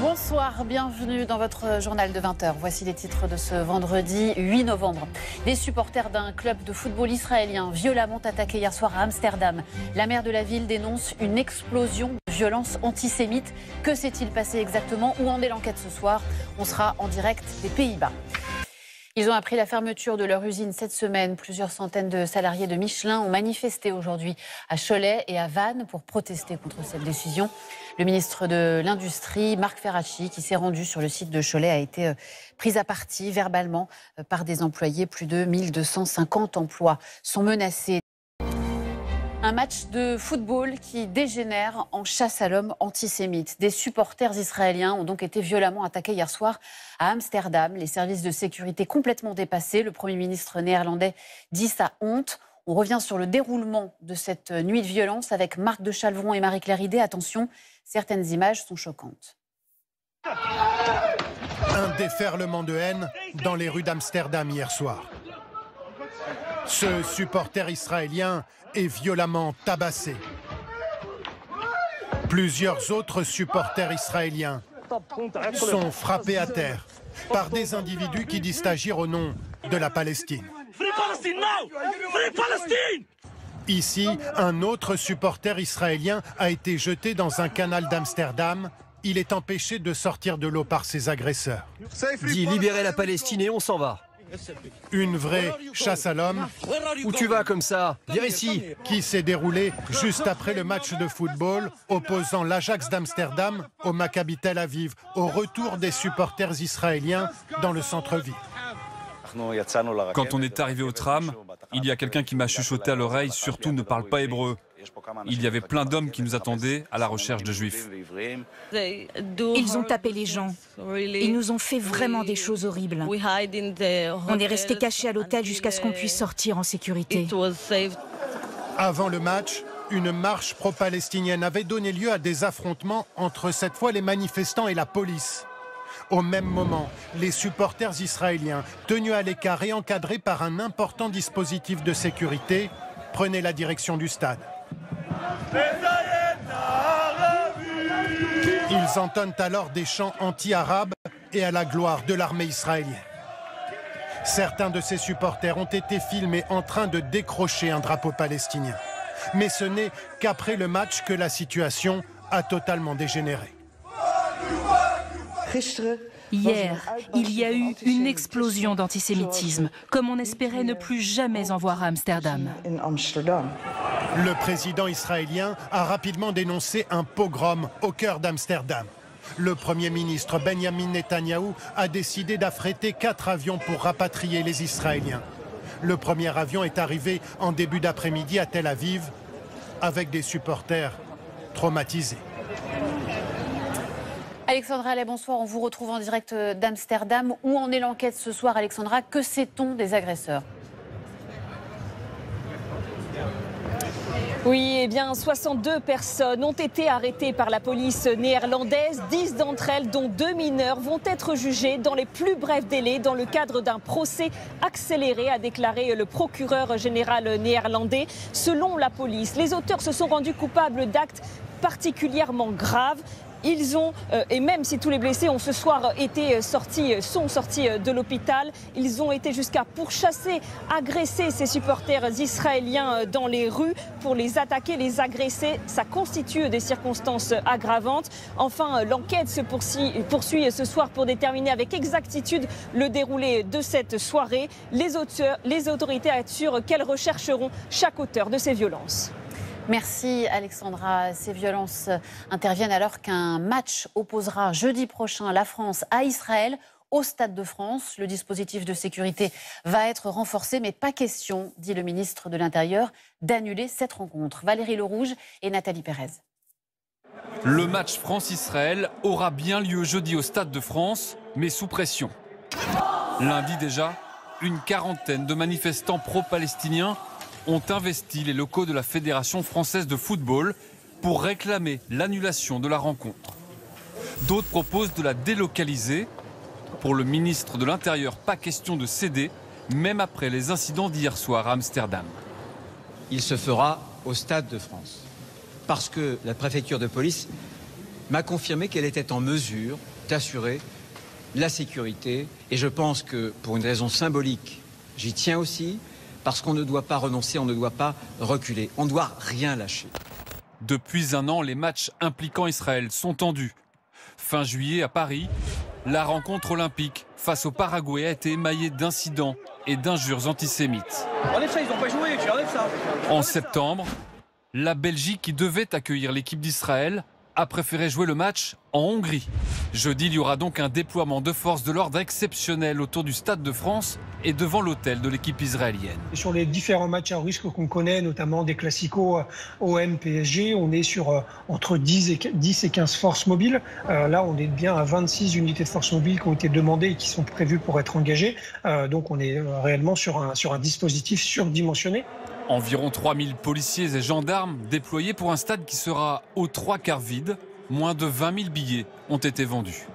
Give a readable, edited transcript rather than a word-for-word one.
Bonsoir, bienvenue dans votre journal de 20h. Voici les titres de ce vendredi 8 novembre. Des supporters d'un club de football israélien violemment attaqués hier soir à Amsterdam. La maire de la ville dénonce une explosion de violence antisémite. Que s'est-il passé exactement? Où en est l'enquête ce soir? On sera en direct des Pays-Bas. Ils ont appris la fermeture de leur usine cette semaine. Plusieurs centaines de salariés de Michelin ont manifesté aujourd'hui à Cholet et à Vannes pour protester contre cette décision. Le ministre de l'Industrie, Marc Ferracci, qui s'est rendu sur le site de Cholet, a été pris à partie verbalement par des employés. Plus de 1250 emplois sont menacés. Un match de football qui dégénère en chasse à l'homme antisémite. Des supporters israéliens ont donc été violemment attaqués hier soir à Amsterdam. Les services de sécurité complètement dépassés. Le Premier ministre néerlandais dit sa honte. On revient sur le déroulement de cette nuit de violence avec Marc de Chalvron et Marie-Claire Idé. Attention, certaines images sont choquantes. Un déferlement de haine dans les rues d'Amsterdam hier soir. Ce supporter israélien est violemment tabassé. Plusieurs autres supporters israéliens sont frappés à terre par des individus qui disent agir au nom de la Palestine. Free Palestine now! Free Palestine! Ici, un autre supporter israélien a été jeté dans un canal d'Amsterdam. Il est empêché de sortir de l'eau par ses agresseurs. Dis libérer la Palestine et on s'en va. Une vraie chasse à l'homme. Où tu vas comme ça? Viens ici. Qui s'est déroulée juste après le match de football opposant l'Ajax d'Amsterdam au Maccabi Tel Aviv, au retour des supporters israéliens dans le centre-ville. Quand on est arrivé au tram, il y a quelqu'un qui m'a chuchoté à l'oreille « Surtout ne parle pas hébreu ». Il y avait plein d'hommes qui nous attendaient à la recherche de juifs. Ils ont tapé les gens. Ils nous ont fait vraiment des choses horribles. On est resté cachés à l'hôtel jusqu'à ce qu'on puisse sortir en sécurité. Avant le match, une marche pro-palestinienne avait donné lieu à des affrontements entre cette fois les manifestants et la police. Au même moment, les supporters israéliens, tenus à l'écart et encadrés par un important dispositif de sécurité, prenaient la direction du stade. Ils entonnent alors des chants anti-arabes et à la gloire de l'armée israélienne. Certains de ces supporters ont été filmés en train de décrocher un drapeau palestinien. Mais ce n'est qu'après le match que la situation a totalement dégénéré. Hier, il y a eu une explosion d'antisémitisme, comme on espérait ne plus jamais en voir à Amsterdam. Le président israélien a rapidement dénoncé un pogrom au cœur d'Amsterdam. Le Premier ministre Benjamin Netanyahou a décidé d'affréter 4 avions pour rapatrier les Israéliens. Le premier avion est arrivé en début d'après-midi à Tel Aviv avec des supporters traumatisés. Alexandra Allais, bonsoir. On vous retrouve en direct d'Amsterdam. Où en est l'enquête ce soir, Alexandra? Que sait-on des agresseurs? Oui, eh bien, 62 personnes ont été arrêtées par la police néerlandaise. 10 d'entre elles, dont 2 mineurs, vont être jugées dans les plus brefs délais dans le cadre d'un procès accéléré, a déclaré le procureur général néerlandais. Selon la police, les auteurs se sont rendus coupables d'actes particulièrement graves. Ils ont, et même si tous les blessés ont ce soir sont sortis de l'hôpital, ils ont été jusqu'à pourchasser, agresser ces supporters israéliens dans les rues pour les attaquer, les agresser. Ça constitue des circonstances aggravantes. Enfin, l'enquête se poursuit ce soir pour déterminer avec exactitude le déroulé de cette soirée. Les autorités assurent qu'elles rechercheront chaque auteur de ces violences. Merci Alexandra. Ces violences interviennent alors qu'un match opposera jeudi prochain la France à Israël au Stade de France. Le dispositif de sécurité va être renforcé, mais pas question, dit le ministre de l'Intérieur, d'annuler cette rencontre. Valérie Lerouge et Nathalie Pérez. Le match France-Israël aura bien lieu jeudi au Stade de France, mais sous pression. Lundi déjà, une quarantaine de manifestants pro-palestiniens ont investi les locaux de la Fédération française de football pour réclamer l'annulation de la rencontre. D'autres proposent de la délocaliser. Pour le ministre de l'Intérieur, pas question de céder, même après les incidents d'hier soir à Amsterdam. Il se fera au Stade de France, parce que la préfecture de police m'a confirmé qu'elle était en mesure d'assurer la sécurité. Et je pense que pour une raison symbolique, j'y tiens aussi, parce qu'on ne doit pas renoncer, on ne doit pas reculer. On ne doit rien lâcher. Depuis un an, les matchs impliquant Israël sont tendus. Fin juillet, à Paris, la rencontre olympique face au Paraguay a été émaillée d'incidents et d'injures antisémites. Enlève ça, ils n'ont pas joué, tu enlèves ça. En septembre, la Belgique, qui devait accueillir l'équipe d'Israël, a préféré jouer le match en Hongrie. Jeudi, il y aura donc un déploiement de forces de l'ordre exceptionnel autour du Stade de France et devant l'hôtel de l'équipe israélienne. Sur les différents matchs à risque qu'on connaît, notamment des classicos OM-PSG, on est sur entre 10 et 15 forces mobiles. Là, on est bien à 26 unités de forces mobiles qui ont été demandées et qui sont prévues pour être engagées. Donc on est réellement sur un dispositif surdimensionné. Environ 3000 policiers et gendarmes déployés pour un stade qui sera aux 3/4 vide. Moins de 20 000 billets ont été vendus.